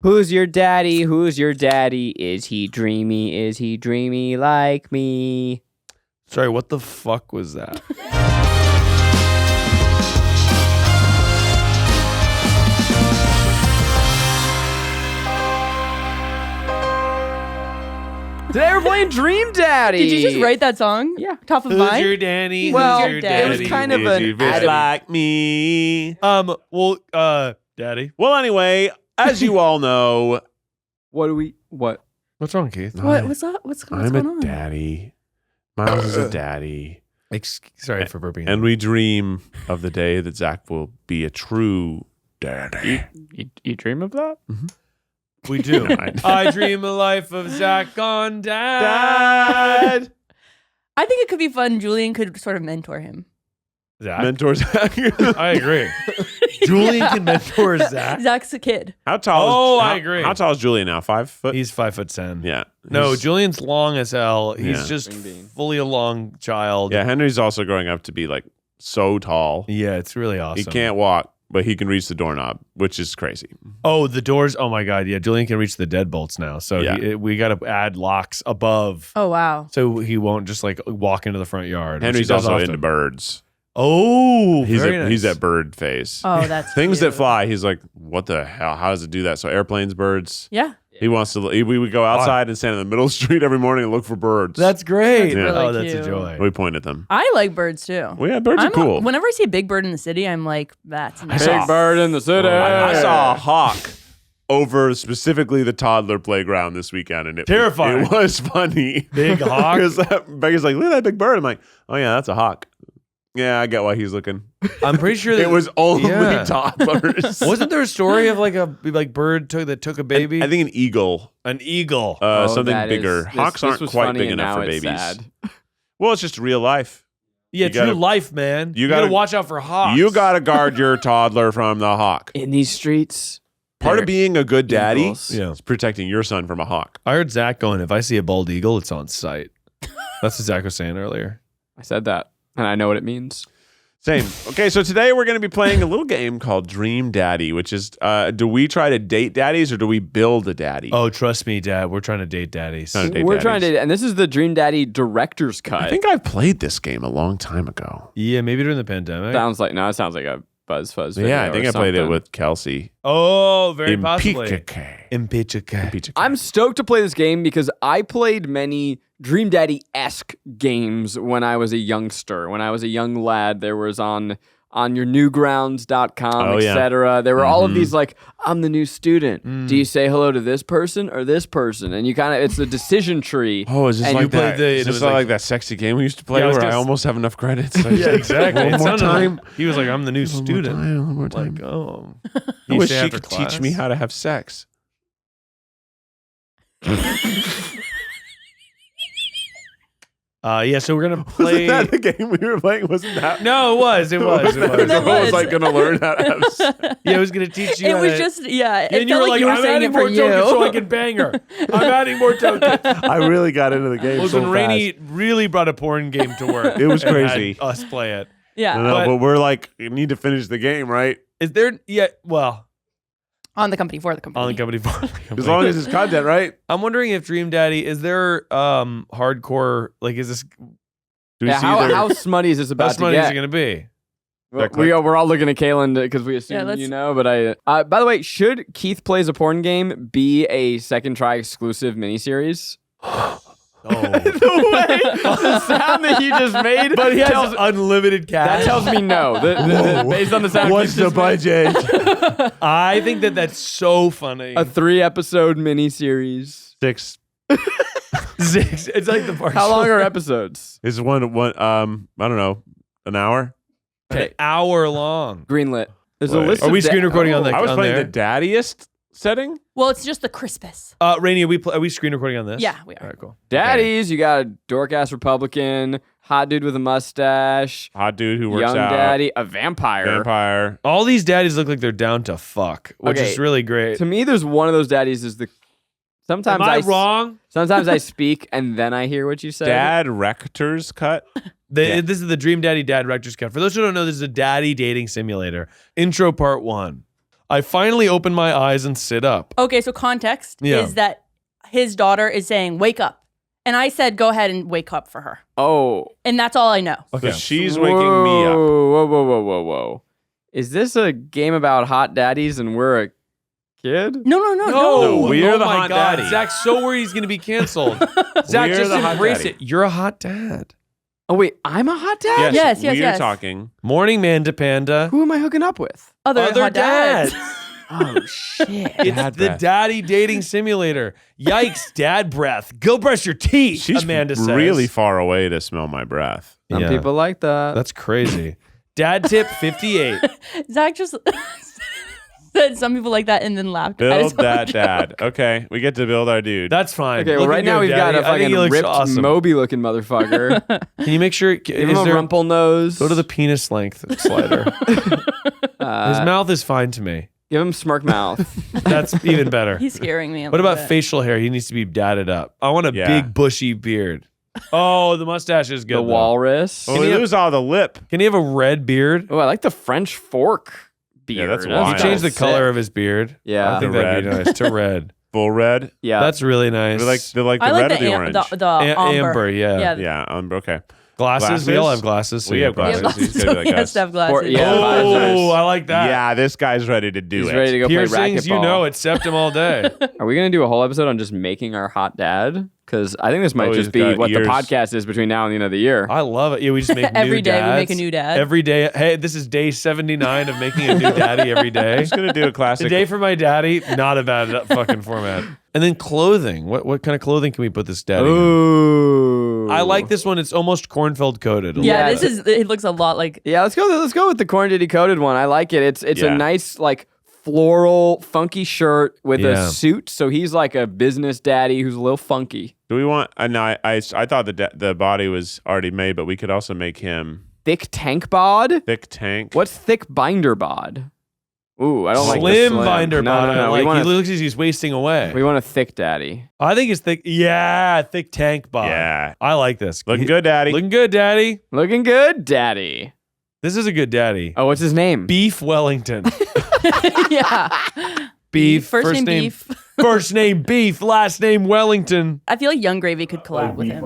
Who's your daddy? Who's your daddy? Is he dreamy? Is he dreamy like me? Sorry, what the fuck was that? Today we're playing Dream Daddy. Did you just write that song? Yeah. Top of Who's mind? your daddy? Well, Who's your daddy? it was kind of an Just like me. Daddy. Well, anyway, as you all know, What? What's wrong, Keith? What's up? What's I'm going a on? daddy. Miles is a daddy. Sorry for burping. And we dream of the day that Zach will be a true daddy. You dream of that? We do. I dream a life of Zach on dad. I think it could be fun. Julian could sort of mentor him. Zach? Mentor Zach. I agree. Julian can mentor Zach. Zach's a kid. How tall? I agree. How tall is Julian now? 5 foot. He's 5'10". Yeah. No, He's- Julian's long as hell. He's Yeah. just Green bean. fully a long child. Yeah. Henry's also growing up to be like so tall. Yeah, it's really awesome. He can't walk, but he can reach the doorknob, which is crazy. Oh, the doors. Oh my God. Yeah, Julian can reach the deadbolts now. So Yeah. we got to add locks above, Oh, wow. so he won't just like walk into the front yard. which he Henry's does also often. into birds. Oh, He's very he's nice. at bird phase. Oh, that's Things cute. that fly. He's like, what the hell? How does it do that? So airplanes, birds. Yeah. He wants to. We would go outside and stand in the middle of the street every morning and look for birds. That's great. That's really Oh, that's a cute. joy. we point at them. I like birds too. Well, yeah, birds are cool. Whenever I see a big bird in the city, I'm like, that's nice. saw- Big bird in the city. I saw a hawk over specifically the toddler playground this weekend, and it Terrifying. It was funny. Big hawk? Because Becky's like, look at that big bird. I'm like, oh yeah, that's a hawk. Yeah, I get why he's looking. I'm pretty sure that It was only Yeah. toddlers. Wasn't there a story of like a bird that took a baby? I think an eagle. An eagle. Something that bigger. is- Hawks this aren't was quite funny big and enough now for it's babies. sad. Well, it's just real life. Yeah, You true gotta- life, man. you You gotta gotta- watch out for hawks. You got to guard your toddler from the hawk. In these streets. Part of being a good daddy Eagles. Yeah. is protecting your son from a hawk. I heard Zach going, if I see a bald eagle, it's on sight. That's what Zach was saying earlier. I said that, and I know what it means. Same. Okay, so today we're going to be playing a little game called Dream Daddy, which is do we try to date daddies or do we build a daddy? Oh, trust me, Dad. We're trying to date daddies. Trying to date We're trying daddies. to, and this is the Dream Daddy director's cut. I think I've played this game a long time ago. Yeah, maybe during the pandemic. It sounds like a Buzz Fuzz. Yeah, video I think or I played it something. with Kelsey. Oh, very possibly. Impeachable. Impeachable. I'm stoked to play this game because I played many Dream Daddy-esque games when I was a youngster. When I was a young lad, there was on your newgrounds.com, Oh, yeah. etc. There were all of these like, I'm the new student. Mm. Do you say hello to this person or this person? And you kind of, it's a decision tree. Oh, is this And like you that? played Is it this was like, like- that sexy game we used to play Yeah, I was where I gonna s- almost have enough credits? Yeah, exactly. One It more sounded time. like- he was like, I'm the new student. One more time. Like, oh. I You wish stay she after could teach me class? how to have sex. Yeah, so we're going to play. Wasn't that the game we were playing? Wasn't that? No, it was. It was. It The was. That girl was was. like going to learn how to have sex. Yeah, I was going to teach you It how was to- just, yeah. It And you felt were like like, you were I'm saying adding it for more you. tokens so I can bang her. I'm adding more tokens. I really got into the game Well, so then Rainie really brought a porn game to work. It was and had crazy. us play it. Yeah. No, But- but we're like, you need to finish the game, right? Is there? Yeah. Well, On the company, for the company. on the company phone. As long as it's content, right? I'm wondering if Dream Daddy is there hardcore, like, is this Do we Yeah, see how, their- how smutty is this how about to smutty is it get? going to be? We're all looking at Kaylin because we assume let's- you know. But by the way, should Keith Plays a Porn Game be a second try exclusive miniseries? Oh, The sound that he just made, but he has tells, unlimited cash. that tells me no. Based on the sound, What's Keith the just made. budget? I think that's so funny. A 3-episode miniseries. 6. Six. It's like the part. How long are episodes? Is one I don't know, an hour? An hour long. Greenlit. There's a Wait. list. Are of we screen recording on the- I was on playing there? the daddiest setting. Well, it's just the crispest. Rainey, are we screen recording on this? Yeah, we are. All right, cool. Daddies. You got a dork-ass Republican, hot dude with a mustache, Hot dude who works young out. daddy, a vampire. Vampire. All these daddies look like they're down to fuck, which Okay. is really great. To me, there's one of those daddies is the. Sometimes Am I wrong? Sometimes I speak and then I hear what you say. Dad Rector's cut. This is the Dream Daddy Dad Rector's Cut. For those who don't know, this is a daddy dating simulator. Intro part 1. I finally open my eyes and sit up. Okay, so context Yeah. is that his daughter is saying, wake up. And I said, go ahead and wake up for her. Oh. And that's all I know. Okay. So she's waking me up. Whoa. Is this a game about hot daddies and we're a kid? No. No, we're the my hot God. daddy. Zach's so worried he's going to be canceled. Zach, We're just the hot embrace daddy. it. You're a hot dad. Oh, wait, I'm a hot dad? Yes, we're yes. talking. Morning, Manda Panda. Who am I hooking up with? Other hot dads. Oh, shit. It's Dad the breath. daddy dating simulator. Yikes, dad breath. Go brush your teeth, She's Amanda says. really far away to smell my breath. Some Yeah. people like that. That's crazy. Dad tip 58. Zach just said some people like that and then laughed. at his Build own that joke. dad. Okay, we get to build our dude. That's fine. Okay, well, Looking right now good, we've got Daddy. a I think fucking he looks ripped awesome. Moby-looking motherfucker. Can you make sure? Give him a rumple nose. Go to the penis length slider. His mouth is fine to me. Give him smirk mouth. That's even better. He's scaring me. What about facial hair? He needs to be dadded up. I want a Yeah. big bushy beard. Oh, the mustache is good. The though. walrus. Oh, Can we you have- lose all the lip. Can he have a red beard? Oh, I like the French fork beard. Yeah, that's He wild. changed the sick. color of his beard. Yeah. I think The that'd be red. nice to red. Full red. Yeah. That's really nice. They like the I like red the or the orange. the amber. amber, yeah. Yeah, okay. Glasses? We all have glasses. so We you have glasses. Yeah, He's so gonna be he like has us. to have glasses. Or- yeah. Oh, visors. I like that. Yeah, this guy's ready to do He's it. ready to go play Piercings, you racquetball. know it. Septum all day. Are we going to do a whole episode on just making our hot dad? Because I think this might Oh, just he's be got what ears. the podcast is between now and the end of the year. I love it. Yeah, we just make Every new day we dads. make a new dad. Every day. Hey, this is day 79 of making a new daddy every day. He's gonna do a classic. Today for my daddy, not a bad fucking format. And then clothing. What kind of clothing can we put this daddy in? Ooh. I like this one. It's almost Kornfeld coated. a Yeah, little this bit. is. It looks a lot like. Yeah, let's go with the corn diddy coated one. I like it. It's Yeah. a nice like floral funky shirt with Yeah. a suit. So he's like a business daddy who's a little funky. Do we want? No, I thought the body was already made, but we could also make him Thick tank bod? thick tank. What's thick binder bod? Ooh, I don't like the Slim slim binder No, bottom. no, no. Like, We want he looks like he's wasting away. a thick daddy. I think it's thick. Yeah, thick tank bottom. Yeah, I like this. looking good, daddy. Looking good, daddy. Looking good, daddy. This is a good daddy. Oh, what's his name? Beef Wellington. Yeah. Beef. First name Beef. First name Beef. Last name Wellington. I feel like Young Gravy could collab with him.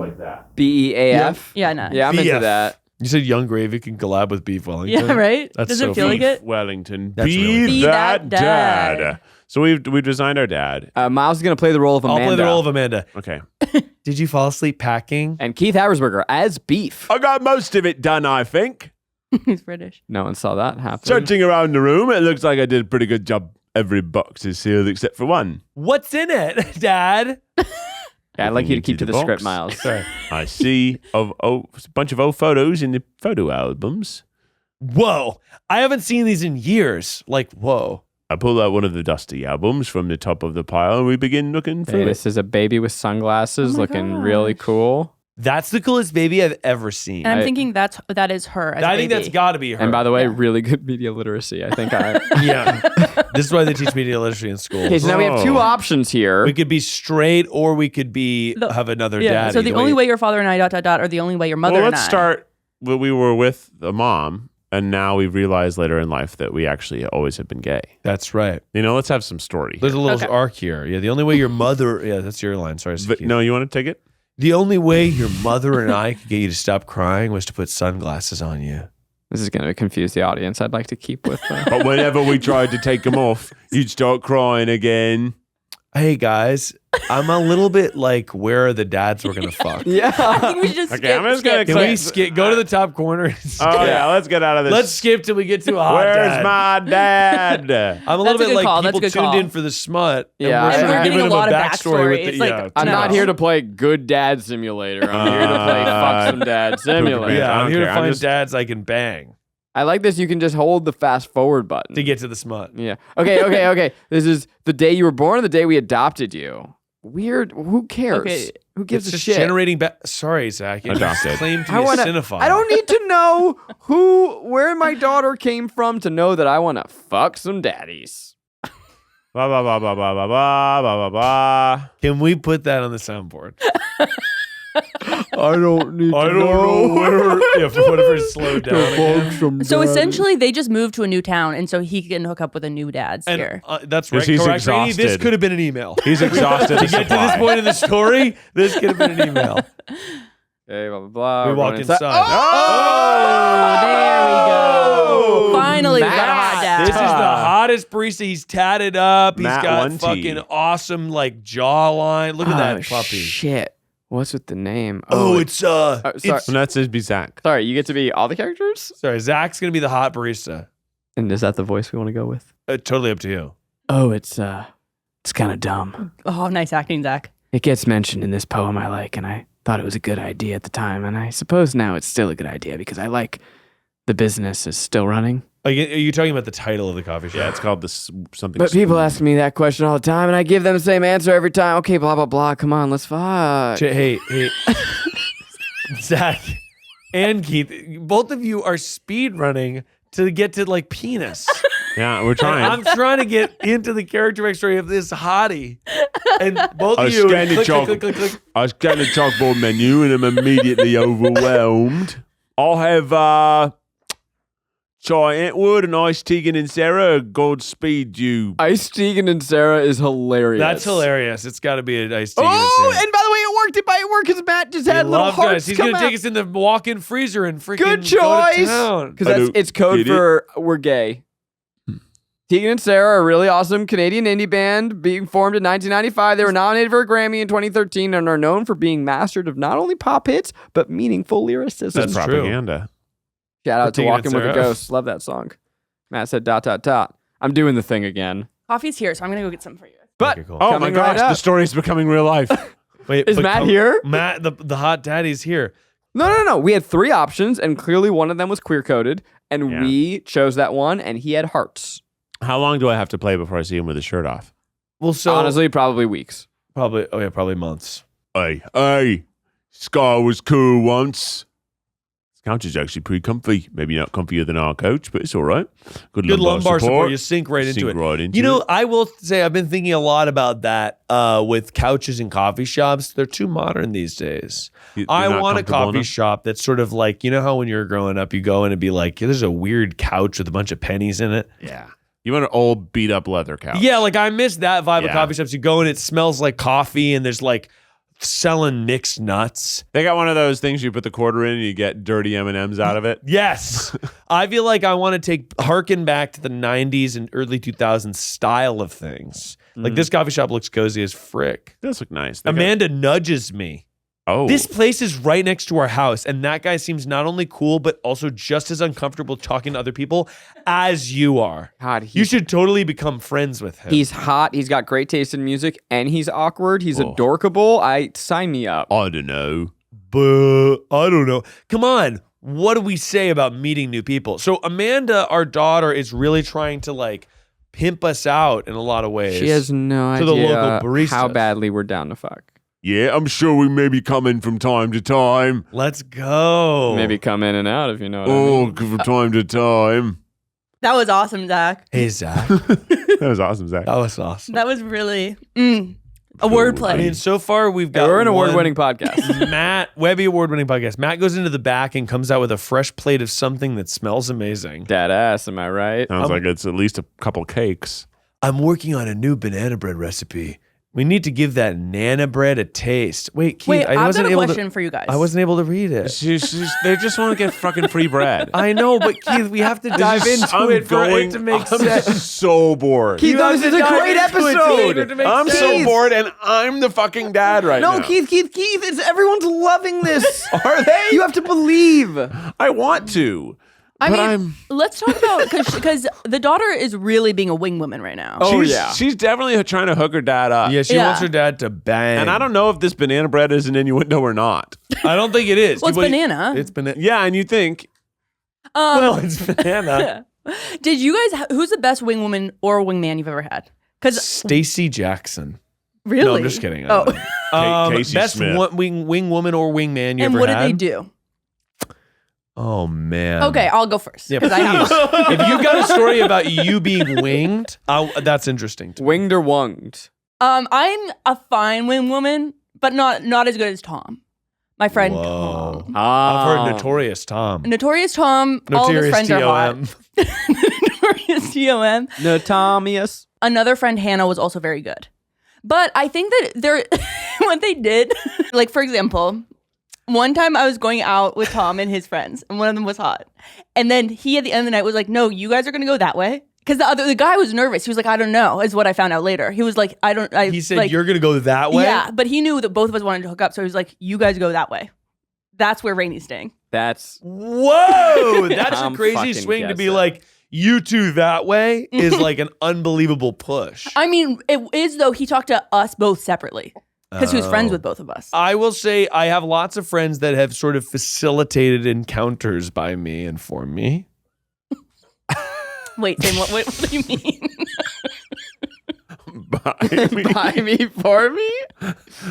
BEAF. Yeah, no. Yeah, I'm into BF. that. You said Young Gravy can collab with Beef Wellington. Yeah, right? That's Does so it feel like funny. it? Wellington. That's Be really Be that that dad. dad. So we've designed our dad. Miles is going to play the role of I'll Amanda. play the role of Amanda. Okay. Did you fall asleep packing? And Keith Habersberger as Beef. I got most of it done, I think. He's British. No one saw that happen. Searching around the room, it looks like I did a pretty good job. Every box is sealed except for one. What's in it, Dad? Yeah, I'd like you to Into keep to the the script, box. Miles. Sorry. I see a bunch of old photos in the photo albums. Whoa. I haven't seen these in years. Like, whoa. I pull out one of the dusty albums from the top of the pile and we begin looking through Hey, it. this is a baby with sunglasses Oh my looking really gosh. cool. That's the coolest baby I've ever seen. And I'm I- thinking that is her. As I a think baby. that's got to be her. And by the way, Yeah. really good media literacy. I think I. yeah. This is why they teach media literacy in school. Okay, so now we have two Oh. options here. We could be straight or we could be have another Yeah. daddy. So the only way your father and I ... or the only way your mother Well, and let's I. start. Well, we were with the mom, and now we've realized later in life that we actually always have been gay. That's right. You know, let's have some story. There's a little Okay. arc here. Yeah, the only way your mother... Yeah, that's your line. Sorry. But, Keith. no, you want to take it? The only way your mother and I could get you to stop crying was to put sunglasses on you. This is going to confuse the audience. I'd like to keep with. But whenever we tried to take them off, you'd start crying again. Hey, guys, I'm a little bit like, where are the dads we're going to fuck? I yeah. think we should just Okay, I'm just skip. gonna Can click- we skip? Go to the top corner. And skip. Oh, yeah, let's get out of this. Let's skip till we get to a hot Where's dad. my dad? I'm a little That's a bit good like call. That's people a good tuned call. in for the smut. Yeah, and we're and sort we're of getting giving a them lot of backstory backstory. with the, It's like- yeah, I'm No. not here to play Good Dad Simulator. I'm here to play Fuck Some Dad Simulator. yeah, I I'm don't here care. to I'm find just- dads I can bang I like this. You can just hold the fast forward button to get to the smut. Yeah. Okay. This is the day you were born or the day we adopted you. Weird. Who cares? Okay. Who gives It's a just shit? generating back. Sorry, Zach. You Adopted. just claim to be I a wanna- cinephile. I don't need to know where my daughter came from to know that I want to fuck some daddies. Blah, blah, blah, blah, blah, blah, blah, blah, blah, blah. Can we put that on the soundboard? I don't need I don't know where. What if it's slowed down again? So essentially, they just moved to a new town, and so he can hook up with a new dad's And here. that's right. He's Correct, Rainie? This exhausted. could have been an email. He's exhausted. To get to this point in the story, this could have been an email. Okay, blah, blah, blah. We We're walk going inside. Oh, there we go. Finally, we got a hot dad. This is the hottest barista. He's tatted up. He's Matt got Lunty. fucking awesome like jawline. Look at that puppy. Shit. What's with the name? Sorry. sorry. And that's his be Zach. Sorry, you get to be all the characters? Sorry, Zach's gonna be the hot barista. And is that the voice we want to go with? Totally up to you. Oh, it's kind of dumb. Oh, nice acting, Zach. It gets mentioned in this poem I like, and I thought it was a good idea at the time, and I suppose now it's still a good idea because I like the business is still running. Are you talking about the title of the coffee shop? Yeah, it's called this something. But people Spoon. ask me that question all the time, and I give them the same answer every time. Okay, blah, blah, blah. Come on, let's fuck. Hey, Zach and Keith, both of you are speed running to get to like penis. Yeah, we're And trying. I'm trying to get into the character backstory of this hottie, and both I of you scanned the click, chalk- click, click, click, click. I scanned the chalkboard menu and I'm immediately overwhelmed. I'll have Chai Entwood and Ice Tegan and Sarah. Godspeed you. Ice Tegan and Sarah is hilarious. That's hilarious. It's got to be a nice thing. Oh, and by the way, it worked. It might work because Matt just had little guys. hearts He's come gonna out. take us in the walk-in freezer and freaking Good go to choice. town. Because it's code Get it? for we're gay. Tegan and Sarah are a really awesome Canadian indie band being formed in 1995. They were nominated for a Grammy in 2013 and are known for being masters of not only pop hits, but meaningful lyricism. That's true. propaganda. Shout out to Tegan and Walking with the Sarah. Ghosts. Love that song. Matt said ... I'm doing the thing again. Coffee's here, so I'm going to go get some for you. But Okay, cool. Oh my coming gosh, right the up. story is becoming real life. Wait, Is but Matt here? Matt, the hot daddy's here. No. We had 3 options, and clearly one of them was queer-coded, and Yeah. we chose that one, and he had hearts. How long do I have to play before I see him with his shirt off? Well, so Honestly, probably weeks. probably months. Hey, Sky was cool once. This couch is actually pretty comfy. Maybe not comfier than our couch, but it's all right. Good lumbar support. You sink right into Sink it. right into You know, it. I will say I've been thinking a lot about that with couches in coffee shops. They're too modern these days. You're I not want a comfortable coffee enough? shop that's sort of like, you know how when you're growing up, you go in and be like, there's a weird couch with a bunch of pennies in it. Yeah. You want an old beat up leather couch. Yeah, like I miss that vibe of Yeah. coffee shops. You go and it smells like coffee and there's like selling mixed nuts. They got one of those things you put the quarter in and you get dirty M&Ms out of it. Yes. I feel like I want to harken back to the 90s and early 2000s style of things. Like this coffee shop looks cozy as frick. It does look nice. They got- Amanda nudges me. oh. This place is right next to our house, and that guy seems not only cool, but also just as uncomfortable talking to other people as you are. God, You should totally become friends with him. He's hot. He's got great taste in music, and he's awkward. He's Oh. adorkable. Sign me up. I don't know. But I don't know. Come on. What do we say about meeting new people? So Amanda, our daughter, is really trying to like pimp us out in a lot of ways. She has no To the idea local baristas. how badly we're down to fuck. Yeah, I'm sure we may be coming from time to time. Let's go. Maybe come in and out if you know what I Oh, mean. from time to time. That was awesome, Zach. Hey, Zach. That was awesome, Zach. That was awesome. That was really a wordplay. I mean, so far we've got We're an one- award-winning podcast. Matt, Webby award-winning podcast. Matt goes into the back and comes out with a fresh plate of something that smells amazing. Dead ass, am I right? Sounds like it's at least a couple cakes. I'm working on a new banana bread recipe. We need to give that nana bread a taste. Wait, Keith, Wait, I I've wasn't got a able question to. for you guys. I wasn't able to read it. They just want to get fucking free bread. I know, but Keith, we have to dive into I'm it for going- it to make I'm sense. so bored. Keith, You have this is to a dive great into it, Keith, episode. to make I'm sense. so bored, and I'm the fucking dad right now. No, Keith, it's everyone's loving this. Are they? You have to believe. I want to. I but mean, I'm. let's talk about because the daughter is really being a wing woman right now. Oh, she's, yeah. She's definitely trying to hook her dad up. Yeah, she Yeah. wants her dad to bang. And I don't know if this banana bread is an innuendo or not. I don't think it is. Well, it's banana. It's banana. Yeah, and you think, Well, it's banana. Did you guys? Who's the best wing woman or wingman you've ever had? Because Stacy Jackson. really, No, I'm just kidding. I Oh, don't know. Casey Best Smith. wing woman or wingman you and ever what had? did they do? Oh man. Okay, I'll go first. Yeah, 'cause I have- please. If you've got a story about you being winged, that's interesting. To me. Winged or wunged? I'm a fine wing woman, but not as good as Tom. My friend Whoa. Tom. I've heard Notorious Tom. Notorious Tom. All of his Notorious friends are hot. TOM. Notorious TOM. Notorious. Another friend, Hannah, was also very good. But I think that they're what they did, like, for example, one time I was going out with Tom and his friends, and one of them was hot. And then he, at the end of the night, was like, no, you guys are going to go that way. Because the guy was nervous. He was like, I don't know, is what I found out later. He was like, He said, like, you're going to go that way? Yeah, but he knew that both of us wanted to hook up. So he was like, you guys go that way. That's where Rainie's staying. That's Whoa! That's a I'm crazy fucking swing to be guessing. like, you two that way is like an unbelievable push. I mean, it is, though, he talked to us both separately. Because he was friends with both of us. I will say I have lots of friends that have sort of facilitated encounters by me and for me. Wait, Tim, what do you mean? buy me for me.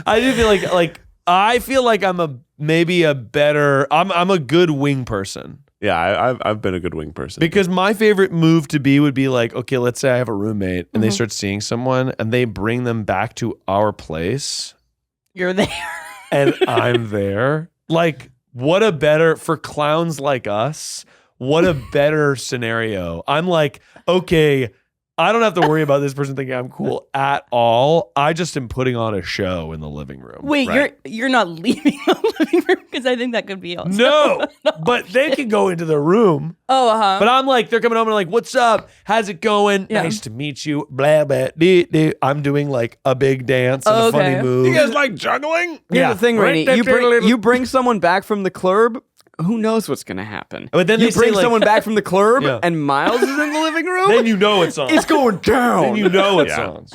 I do feel like I feel like I'm a good wing person. Yeah, I've been a good wing person. Because my favorite move to be would be like, okay, let's say I have a roommate and they start seeing someone and they bring them back to our place. You're there. And I'm there. Like, what a better, for clowns like us, what a better scenario. I'm like, okay, I don't have to worry about this person thinking I'm cool at all. I just am putting on a show in the living room. Wait, right? you're not leaving the living room? Because I think that could be awesome. No, but they can go into the room. Oh, uh-huh. But I'm like, they're coming home and like, what's up? How's it going? Yeah. Nice to meet you. Blah, blah, dee, dee. I'm doing like a big dance and a funny move. you guys like juggling? Here's the thing, Rainie. You bring someone back from the club. Who knows what's gonna happen? But then you they say, bring like- someone back from the club, Yeah. and Miles is in the living room. Then you know it's on. it's going down. Then you know it's Yeah. on.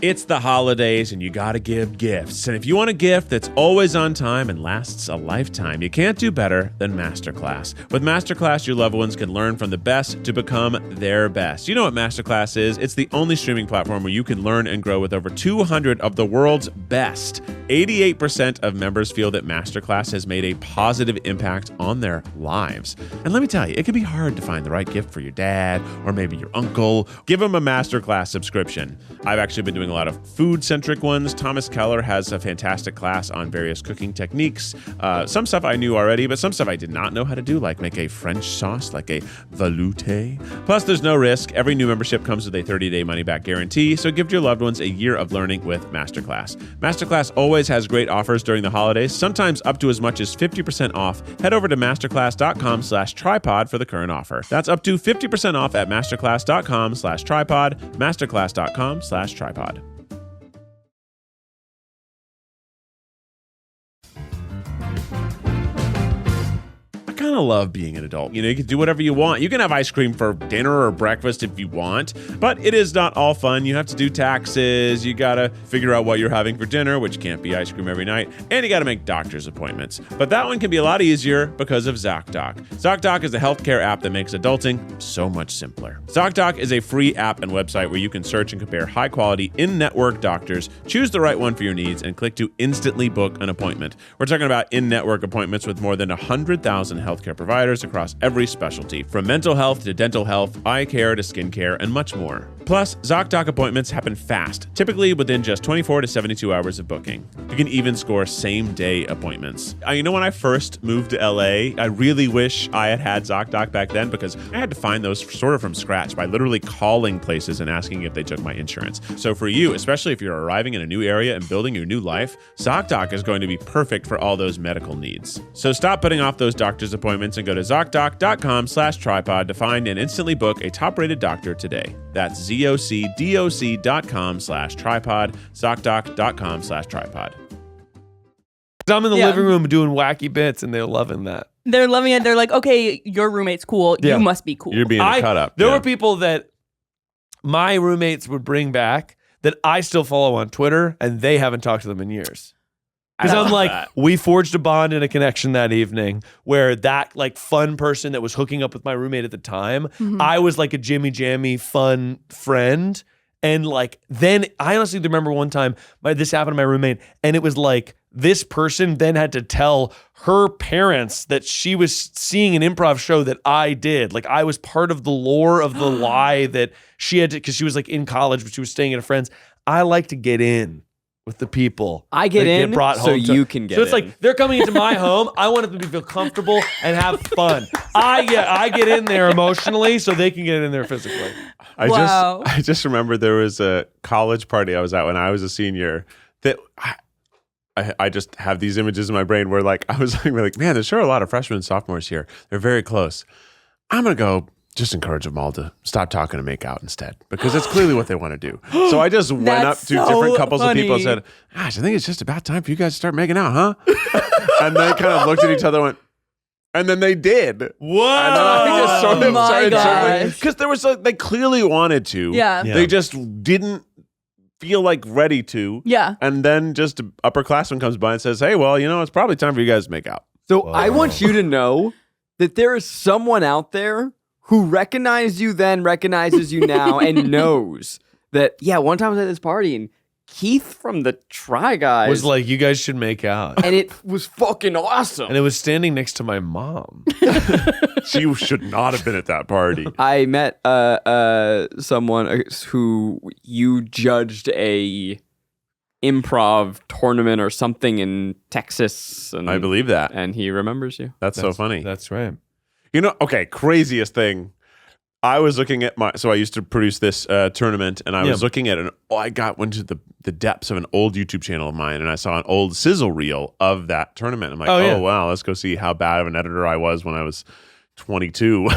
It's the holidays and you gotta give gifts. And if you want a gift that's always on time and lasts a lifetime, you can't do better than Masterclass. With Masterclass, your loved ones can learn from the best to become their best. You know what Masterclass is? It's the only streaming platform where you can learn and grow with over 200 of the world's best. 88% of members feel that Masterclass has made a positive impact on their lives. And let me tell you, it can be hard to find the right gift for your dad or maybe your uncle. Give them a Masterclass subscription. I've actually been doing a lot of food-centric ones. Thomas Keller has a fantastic class on various cooking techniques. Some stuff I knew already, but some stuff I did not know how to do, like make a French sauce, like a velouté. Plus, there's no risk. Every new membership comes with a 30-day money-back guarantee, so give your loved ones a year of learning with Masterclass. Masterclass always has great offers during the holidays, sometimes up to as much as 50% off. Head over to masterclass.com/tripod for the current offer. That's up to 50% off at masterclass.com/tripod, masterclass.com/tripod. I kind of love being an adult. You know, you can do whatever you want. You can have ice cream for dinner or breakfast if you want, but it is not all fun. You have to do taxes. You got to figure out what you're having for dinner, which can't be ice cream every night, and you got to make doctor's appointments. But that one can be a lot easier because of ZocDoc. ZocDoc is a healthcare app that makes adulting so much simpler. ZocDoc is a free app and website where you can search and compare high-quality in-network doctors, choose the right one for your needs, and click to instantly book an appointment. We're talking about in-network appointments with more than 100,000 healthcare providers across every specialty, from mental health to dental health, eye care to skin care, and much more. Plus, ZocDoc appointments happen fast, typically within just 24 to 72 hours of booking. You can even score same-day appointments. You know, when I first moved to LA, I really wish I had had ZocDoc back then because I had to find those sort of from scratch by literally calling places and asking if they took my insurance. So for you, especially if you're arriving in a new area and building your new life, ZocDoc is going to be perfect for all those medical needs. So stop putting off those doctor's appointments and go to ZocDoc.com/tripod to find and instantly book a top-rated doctor today. That's ZocDoc.com/tripod, ZocDoc.com/tripod. I'm in the Yeah. living room doing wacky bits and they're loving that. They're loving it. They're like, okay, your roommate's cool. Yeah. You must be cool. You're being a cut up. There yeah. were people that my roommates would bring back that I still follow on Twitter and they haven't talked to them in years. Because I'm like, we forged a bond and a connection that evening where that like fun person that was hooking up with my roommate at the time, I was like a Jimmy Jammy fun friend. And like, then I honestly remember one time this happened to my roommate and it was like, this person then had to tell her parents that she was seeing an improv show that I did. Like I was part of the lore of the lie that she had to, because she was like in college, but she was staying at a friend's. I like to get in. with the people. I get that in brought so home to- you can get So it's in. like they're coming into my home. I want them to feel comfortable and have fun. I get in there emotionally so they can get in there physically. I just remember there was a college party I was at when I was a senior that I just have these images in my brain where like I was like, man, there's sure a lot of freshmen and sophomores here. They're very close. I'm gonna go just encourage them all to stop talking and make out instead because it's clearly what they want to do. So I just went up to different couples of people and said, gosh, I think it's just about time for you guys to start making out, huh? And they kind of looked at each other and went, and then they did. Whoa! And then I just sort of started circling gosh. because there was they clearly wanted to. Yeah. Yeah. They just didn't feel like ready to. Yeah. And then just an upperclassman comes by and says, hey, well, it's probably time for you guys to make out. So I want you to know that there is someone out there who recognized you then, recognizes you now, and knows that, yeah, one time I was at this party and Keith from the Try Guys Was like, you guys should make out. and it was fucking awesome. And it was standing next to my mom. She should not have been at that party. I met someone who you judged a improv tournament or something in Texas, and I believe that. and he remembers you. That's so funny. That's right. Okay, craziest thing. I was looking at so I used to produce this tournament, and I was looking at went to the depths of an old YouTube channel of mine, and I saw an old sizzle reel of that tournament. I'm like, Oh, yeah. wow, let's go see how bad of an editor I was when I was 22.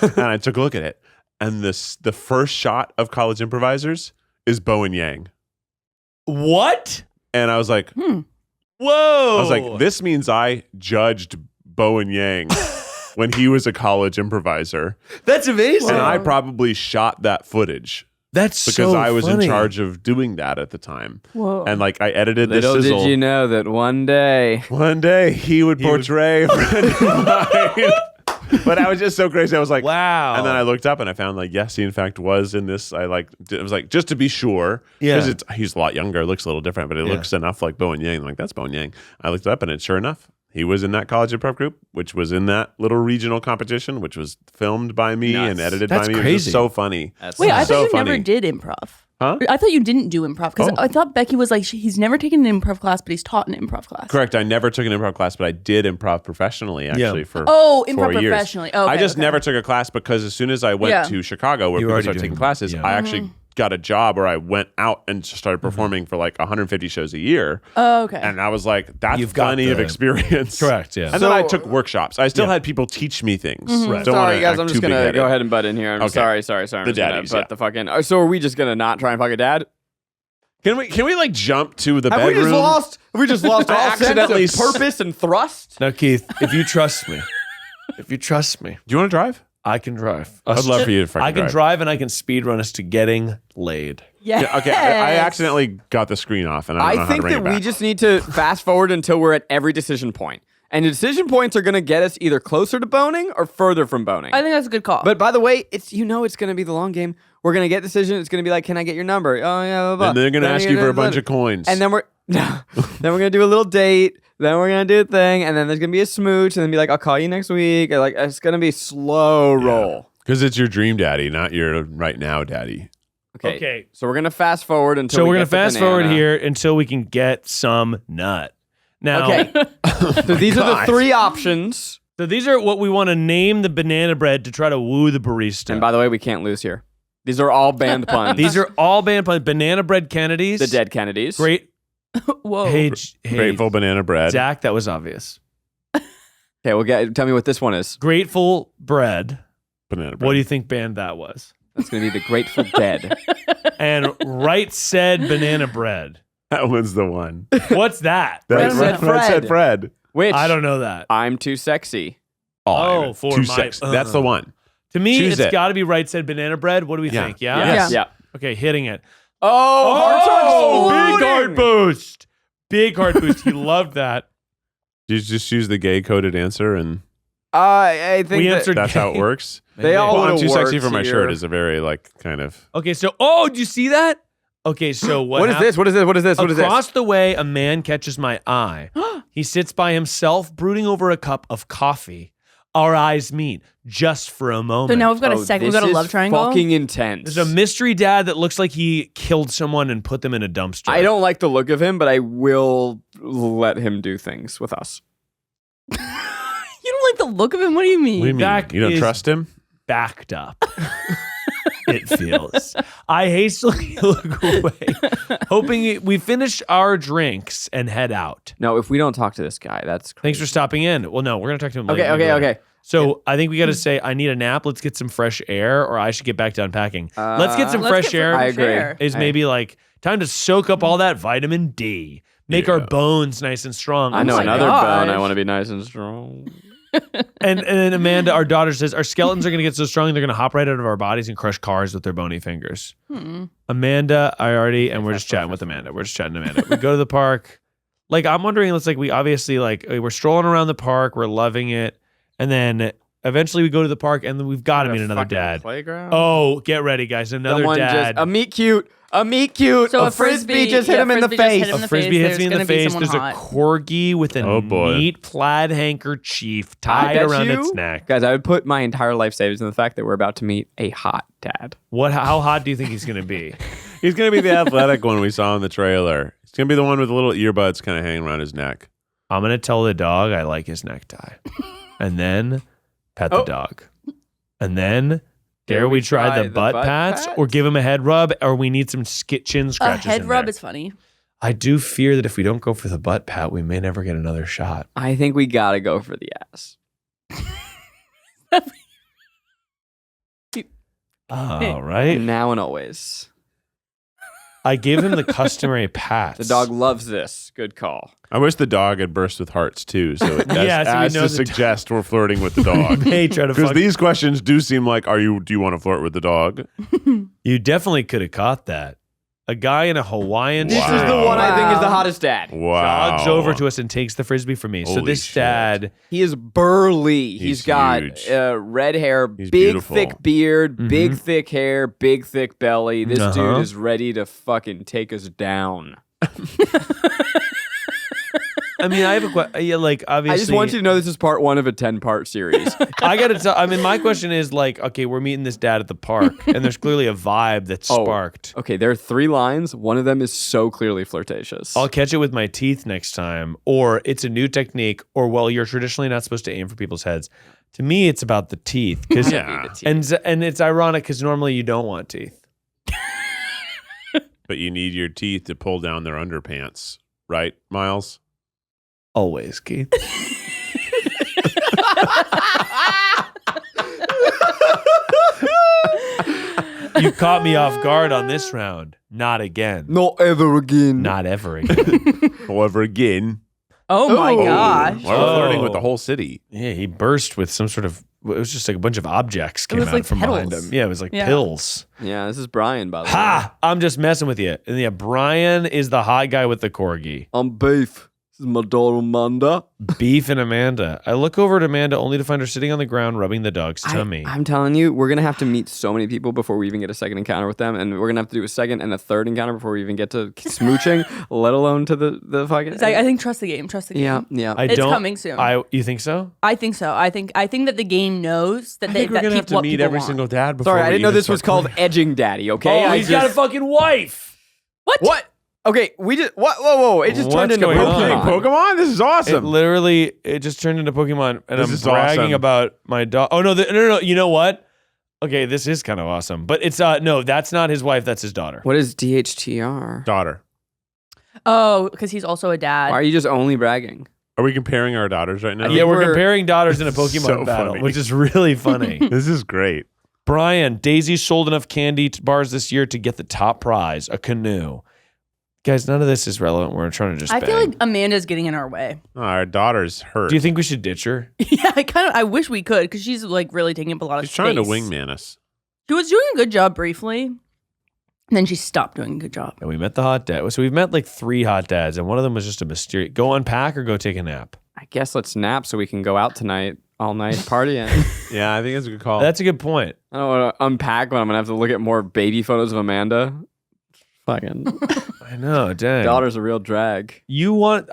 And I took a look at it, and the first shot of College Improvisers is Bo and Yang, What? and I was like, Whoa! I was like, this means I judged Bo and Yang when he was a college improviser. That's amazing. And I probably shot that footage That's because so I was funny. in charge of doing that at the time. Whoa. And like I edited this Little sizzle. did you know that one day One day he would portray a friend of mine. But I was just so crazy. I was like, Wow. And then I looked up and I found like, yes, he in fact was in this. It was like, just to be sure. Yeah. Because he's a lot younger, looks a little different, but it looks enough like Bo and Yang. I'm like, that's Bo and Yang. I looked it up and sure enough, he was in that college improv group, which was in that little regional competition, which was filmed by me and edited That's by me. It was crazy. just so funny. Wait, I so thought you funny. never did improv. Huh? I thought you didn't do improv because Oh. I thought Becky was like, he's never taken an improv class, but he's taught an improv class. Correct. I never took an improv class, but I did improv professionally actually for Oh, 4 improv years. professionally. Oh, I okay, just okay. never took a class because as soon as I went Yeah. to Chicago where You were people already started taking doing- classes, yeah. I actually got a job where I went out and started performing for like 150 shows a year. Oh, okay. And I was like, that's You've got plenty of the- experience. Correct, yeah. And then I So- took workshops. I still had people teach me things. Right. Don't Sorry, wanna guys. act I'm just too gonna big-headed. go ahead and butt in here. I'm Okay. sorry. I'm The just gonna daddies, butt yeah. the fucking. So are we just gonna not try and fuck a dad? Can we like jump to the Have bedroom? Have we just lost I all accidentally sense of purpose and thrust? Now, Keith, if you trust me, Do you want to drive? I can drive. I'd love for you to fucking I can drive. drive and I can speed run us to getting laid. yeah. Okay, I accidentally got the screen off, and I don't know I how think to bring that it back. we just need to fast forward until we're at every decision point. And the decision points are going to get us either closer to boning or further from boning. I think that's a good call. But by the way, it's going to be the long game. We're going to get decision. It's going to be like, can I get your number? Oh, yeah, blah, blah. And they're going to Then ask you're you for a gonna- bunch of coins. And then we're going to do a little date. Then we're going to do a thing. And then there's going to be a smooch. And then be like, I'll call you next week. Or like, it's going to be slow roll. Because it's your dream daddy, not your right now daddy. Okay. So we're going to fast forward until So we we're going get to fast forward banana. here until we can get some nut. Now, Okay. So these are the God. three options. so these are what we want to name the banana bread to try to woo the barista. And by the way, we can't lose here. These are all banned puns. These are all banned puns. Banana bread Kennedys. the dead Kennedys. Great. Whoa. Hey, Grateful banana bread. Zach, that was obvious. Okay, well, tell me what this one is. Grateful bread. Banana bread. What do you think band that was? That's going to be the Grateful Dead. And right said banana bread. That one's the one. What's that? That's Right right said Fred. Fred. Which I don't know that. I'm too sexy. Oh, for too my- sexy. That's the one. To me, Choose it's it. got to be right said banana bread. What do we Yeah. think? Yeah? Yes. Yeah. Okay, hitting it. Oh, big heart boost. Big heart boost. He loved that. You just choose the gay coded answer, and I think We that answered that's how it gay. works. they all Well, I'm would've too sexy worked for my here. shirt is a very like kind of. Okay, so did you see that? Okay, so What is this? What is this? What is this? What is Across this? the way, a man catches my eye. He sits by himself, brooding over a cup of coffee. our eyes meet just for a moment. So now we've got a second. We've got a love triangle. Fucking intense. There's a mystery dad that looks like he killed someone and put them in a dumpster. I don't like the look of him, but I will let him do things with us. You don't like the look of him? What do you mean? What do you mean? Zach You don't is- trust him? Backed up. It feels. I hastily look away, hoping we finish our drinks and head out. No, if we don't talk to this guy, that's crazy. Thanks for stopping in. Well, no, we're going to talk to him later. Okay. So I think we got to say, I need a nap. Let's get some fresh air, or I should get back to unpacking. Let's get some fresh air. I agree. Is maybe like time to soak up all that vitamin D. Make our bones nice and strong. I know my another gosh. bone. I want to be nice and strong. And then Amanda, our daughter, says our skeletons are going to get so strong they're going to hop right out of our bodies and crush cars with their bony fingers. Amanda, we're just chatting with Amanda. We're just chatting to Amanda. We go to the park. Like, I'm wondering, it's like we obviously, like, we're strolling around the park. We're loving it. And then eventually we go to the park and then we've got to meet another dad. Playground. Oh, get ready, guys. Another Someone dad. just a meet cute. So a frisbee just hit him in the frisbee just hit face. him in A the frisbee hits There's me in the gonna be face. someone There's a hot. corgi with a Oh, boy. neat plaid handkerchief I tied bet around you- its neck. Guys, I would put my entire life savings in the fact that we're about to meet a hot dad. How hot do you think he's going to be? He's going to be the athletic one we saw in the trailer. He's going to be the one with the little earbuds kind of hanging around his neck. I'm going to tell the dog I like his necktie. And then pet the dog. And then dare we try the butt pats or give him a head rub, or we need some chin A scratches head in rub there. is funny. I do fear that if we don't go for the butt pat, we may never get another shot. I think we gotta go for the ass. All right. Now and always. I gave him the customary pats. The dog loves this. Good call. I wish the dog had burst with hearts too, so it Yeah, so we as know to the suggest we're flirting with the dog. may try to Because fuck. these questions do seem like, do you want to flirt with the dog? You definitely could have caught that. A guy in a Hawaiian This shirt is the one I think is the Wow. hottest dad. Wow. jogs over to us and takes the frisbee from me. So Holy this shit. dad, He is burly. He's got huge. red hair, He's big beautiful. thick beard, big thick hair, big thick belly. This Uh-huh. dude is ready to fucking take us down. I mean, I have a question. Yeah, like obviously, I just want you to know this is part 1 of a 10-part series. I gotta tell. I mean, my question is like, okay, we're meeting this dad at the park, and there's clearly a vibe that's sparked. Okay, there are 3 lines. One of them is so clearly flirtatious. I'll catch it with my teeth next time, or it's a new technique, or well, you're traditionally not supposed to aim for people's heads. To me, it's about the teeth, because Yeah. and it's ironic because normally you don't want teeth. But you need your teeth to pull down their underpants, right, Miles? Always, Keith. You caught me off guard on this round. Not again. Not ever again. Not ever again. However, again, Oh my Oh. gosh. why we're flirting with Oh. the whole city. Yeah, he burst with some sort of. It was just like a bunch of objects came was out like from behind petals. him. Yeah, it was like Yeah. pills. Yeah, this is Brian, by the way. Ha! I'm just messing with you. And yeah, Brian is the hot guy with the corgi. I'm Beef. This is my daughter, Amanda. Beef and Amanda. I look over at Amanda only to find her sitting on the ground rubbing the dog's tummy. I'm telling you, we're going to have to meet so many people before we even get a second encounter with them. And we're going to have to do a second and a third encounter before we even get to smooching, let alone to the fucking... So I think trust the game. Trust the game. Yeah. I It's don't, coming soon. You think so? I think so. I think that the game knows that I think we're that gonna have to what meet people every want. single dad before. Sorry, I we didn't know even this was start called edging daddy, okay? Oh, I he's got a just- fucking wife. What? Okay, we just... What? Whoa. It just turned What's into going Pokemon. on? Pokemon. This is awesome. It just turned into Pokemon, and This I'm is bragging awesome. about my dog. Oh no, no! You know what? Okay, this is kind of awesome, but it's no, that's not his wife. That's his daughter. What is DHTR? Daughter. Oh, because he's also a dad. Why are you just only bragging? Are we comparing our daughters right now? Yeah, we're We're- comparing daughters in a Pokemon So battle, funny. which is really funny. This is great. Brian, Daisy sold enough candy bars this year to get the top prize, a canoe. Guys, none of this is relevant. We're trying to just I bang. feel like Amanda's getting in our way. Oh, our daughter's hurt. Do you think we should ditch her? Yeah, I wish we could because she's like really taking up a lot of She's space. trying to wingman us? She was doing a good job briefly, and then she stopped doing a good job. And we met the hot dad. So we've met like 3 hot dads, and one of them was just a mysterious. Go unpack or go take a nap. I guess let's nap so we can go out tonight all night partying. Yeah, I think that's a good call. That's a good point. I don't want to unpack when I'm going to have to look at more baby photos of Amanda. Fucking I know, dang. daughter's a real drag. You want...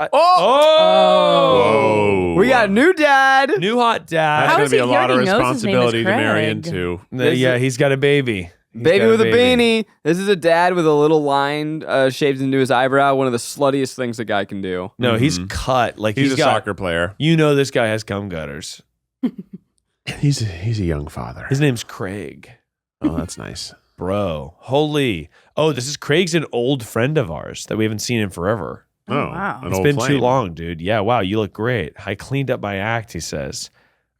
Whoa. We got a new dad. New hot dad. How That's going is to be he- a he lot of already knows his name is responsibility to marry Craig. into. Yeah, he's got a baby. He's Baby got with a beanie. This is a dad with a little line shaved into his eyebrow. One of the sluttiest things a guy can do. No, he's cut. Like He's a got, soccer player. You know this guy has cum gutters. He's a young father. His name's Craig. Oh, that's nice. Bro, holy. Oh, this is Craig's an old friend of ours that we haven't seen in forever. Oh, wow. an It's old been flame. too long, dude. Yeah, wow, you look great. I cleaned up my act, he says.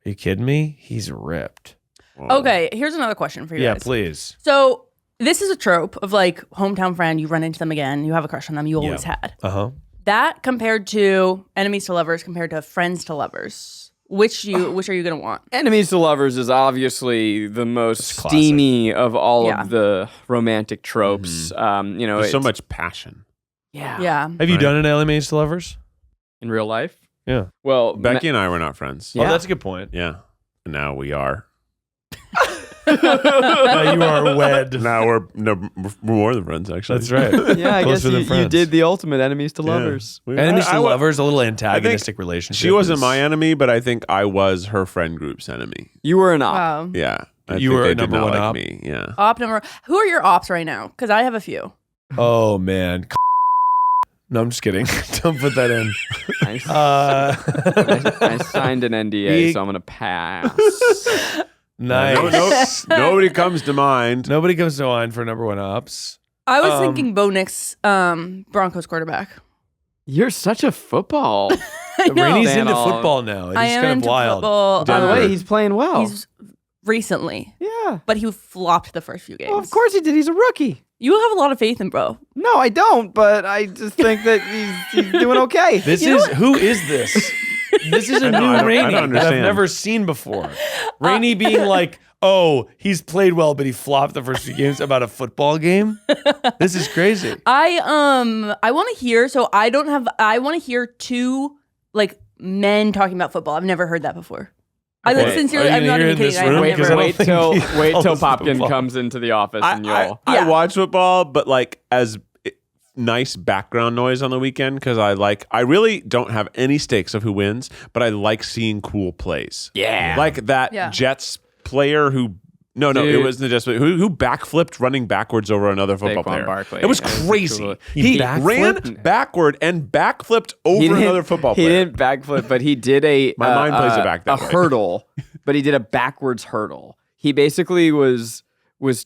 Are you kidding me? He's ripped. Whoa. Okay, here's another question for you Yeah, guys. please. So this is a trope of like hometown friend, you run into them again, you have a crush on them, you always had. Uh-huh. That compared to enemies to lovers, compared to friends to lovers, which are you gonna want? Enemies to lovers is obviously the most classic. steamy of all Yeah. of the romantic tropes. You know, There's so it's- much passion. Yeah. Yeah. Have you Right. done an enemies to lovers? In real life. Yeah. Well, Becky and I were not friends. Yeah. Oh, that's a good point. Yeah. And now we are. Now you are wed. Now we're more than friends, actually. That's right. yeah, I guess Closer than you friends. did the ultimate enemies to Yeah. lovers. Enemies to I- lovers, a little antagonistic relationship. She wasn't is- my enemy, but I think I was her friend group's enemy. You were an op. Wow. Yeah. I You think were they a did number not one like op? me. Yeah. Op number. Who are your ops right now? Because I have a few. Oh, man. No, I'm just kidding. Don't put that in. I signed an NDA, so I'm gonna pass. Nice. Nobody comes to mind. Nobody comes to mind for number one ops. I was thinking Bo Nix, Broncos quarterback. You're such a football. I know. Rainie's Fan into all. football now. It's I am kind of into wild. football. By the Denver. way, he's playing well. He's recently, yeah. but he flopped the first few games. Well, of course he did. He's a rookie. You have a lot of faith in Bro. No, I don't. But I just think that he's doing okay. Who is this? This is a I know, new I don't Rainie that I've understand. never seen before. Rainie being like, oh, he's played well, but he flopped the first few games about a football game. This is crazy. I want to hear. So I want to hear two like men talking about football. I've never heard that before. I like Okay. sincerely. Are you I'm not gonna even hear in kidding. this room? I've 'Cause never. I don't Wait think till he wait till follows Popkin football. comes into the office and you'll. I watch football, but like as nice background noise on the weekend because I really don't have any stakes of who wins, but I like seeing cool plays. Yeah. Like that Yeah. Jets player who. No, Dude. it wasn't just who backflipped running backwards over another football Saquon player. Barkley. It was It was crazy. cool. He backflipped? ran backward and backflipped over another football player. He didn't backflip, but he did a My mind plays it back that a way. hurdle, but he did a backwards hurdle. He basically was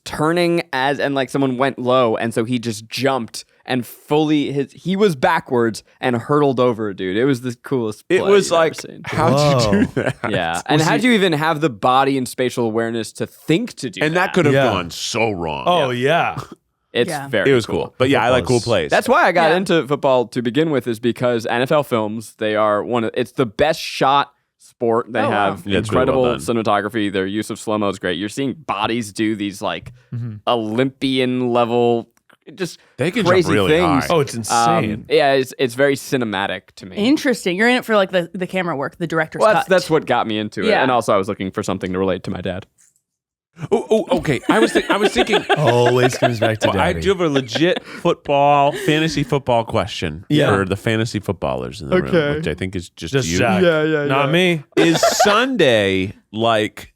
turning and like someone went low, and so he just jumped and he was backwards and hurdled over a dude. It was the coolest. It play was you've ever like, seen. how'd you do that? Yeah, and how'd you even have the body and spatial awareness to think to do And that could have Yeah. gone so wrong. Oh, yeah. It's Yeah. very It was cool. But yeah, I like cool plays. That's why I got Yeah. into football to begin with, is because NFL films, it's the best shot sport. They Oh, wow. have Yeah, it's really incredible well done. cinematography. Their use of slow-mo is great. You're seeing bodies do these like Olympian level, just They can crazy jump really things. high. Oh, it's insane. Yeah, it's very cinematic to me. Interesting. You're in it for like the camera work, the director's Well, cut. that's what got me into it. Yeah. And also I was looking for something to relate to my dad. Oh, okay. I was thinking. Always comes back to Well, I daddy. do have a legit fantasy football question for the fantasy footballers in the room, which I think is just you. Zach. Not me. Is Sunday like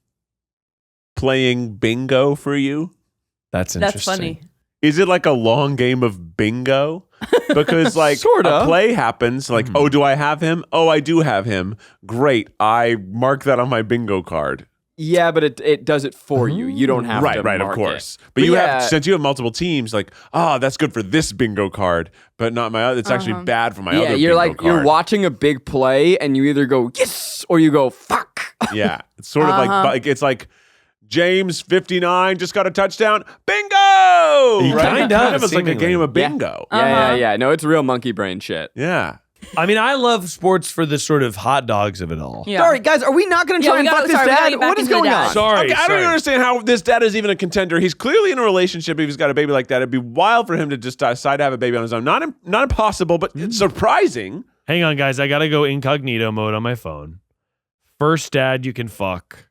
playing bingo for you? That's interesting. That's funny. Is it like a long game of bingo? Because like Sorta. a play happens, like, oh, do I have him? Oh, I do have him. Great. I mark that on my bingo card. Yeah, but it does it for you. You don't have to Right, of mark course. it. But you yeah, have, since you have multiple teams, like, that's good for this bingo card, but not my other. It's actually bad for my other. yeah, you're bingo like card. you're watching a big play and you either go yes or you go fuck. Yeah, it's sort of like it's like James 59 just got a touchdown. Bingo! You Right? kind of, It's like a seemingly. game of bingo. Yeah. No, it's real monkey brain shit. Yeah. I mean, I love sports for the sort of hot dogs of it all. Yeah. Sorry, guys, are we not going to Yeah, try we and gotta- fuck this sorry, we gotta dad? get back What is into the going dad. on? Sorry. Okay, I don't even understand how this dad is even a contender. He's clearly in a relationship. If he's got a baby like that, it'd be wild for him to just decide to have a baby on his own. Not impossible, but it's surprising. Hang on, guys. I got to go incognito mode on my phone. First dad you can fuck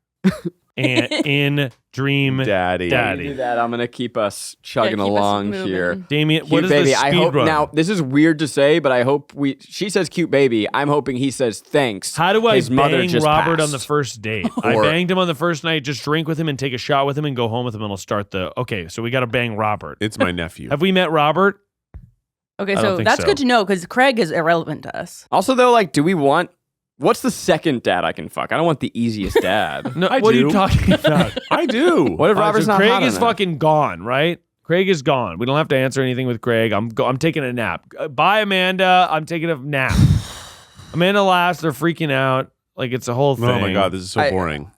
and in Dream Daddy. Do that. I'm gonna keep us chugging keep us along moving. here. Damien, Cute what is baby. the I speed hope run? now. This is weird to say, but I hope she says cute baby. I'm hoping he says thanks. How do I His mother bang just Robert passed. on the first date? I Or- banged him on the first night, just drink with him and take a shot with him and go home with him and I'll start okay, so we got to bang Robert. It's my nephew. Have we met Robert? Okay, I don't so think that's so. good to know because Craig is irrelevant to us. Also, though, like, do we want? What's the second dad I can fuck? I don't want the easiest dad. No, I what are do. you talking about? I do. What if All right, Robert's so not Craig hot is enough? fucking gone, right? Craig is gone. We don't have to answer anything with Craig. I'm taking a nap. Bye, Amanda. I'm taking a nap. Amanda laughs. They're freaking out. Like it's a whole thing. Oh my God, this is so boring.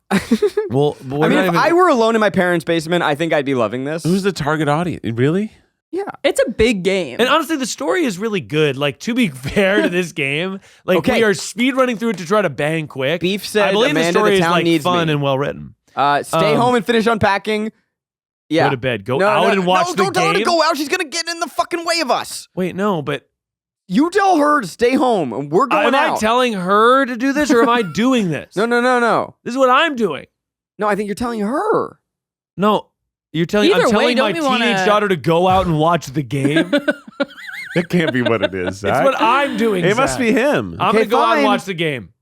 Well, I mean, if I were alone in my parents' basement, I think I'd be loving this. Who's the target audience? Really? Yeah. It's a big game. And honestly, the story is really good. Like, to be fair to this game, like Okay. we are speed running through it to try to bang quick. Beef said, I believe Amanda, the story the is town like needs fun me. and well written. Stay home and finish unpacking. Yeah. Go to bed. Go out and watch the don't tell her to game. go out. She's gonna get in the fucking way of us. Wait, no, but You tell her to stay home, and we're going am out. I telling her to do this or am I doing this? No. This is what I'm doing. No, I think you're telling her. No, I'm telling Either way, my don't we wanna- teenage daughter to go out and watch the game. That can't be what it is, Zach. It's what I'm doing. It must Zach. be him. I'm Okay, gonna go out and fine. watch the game.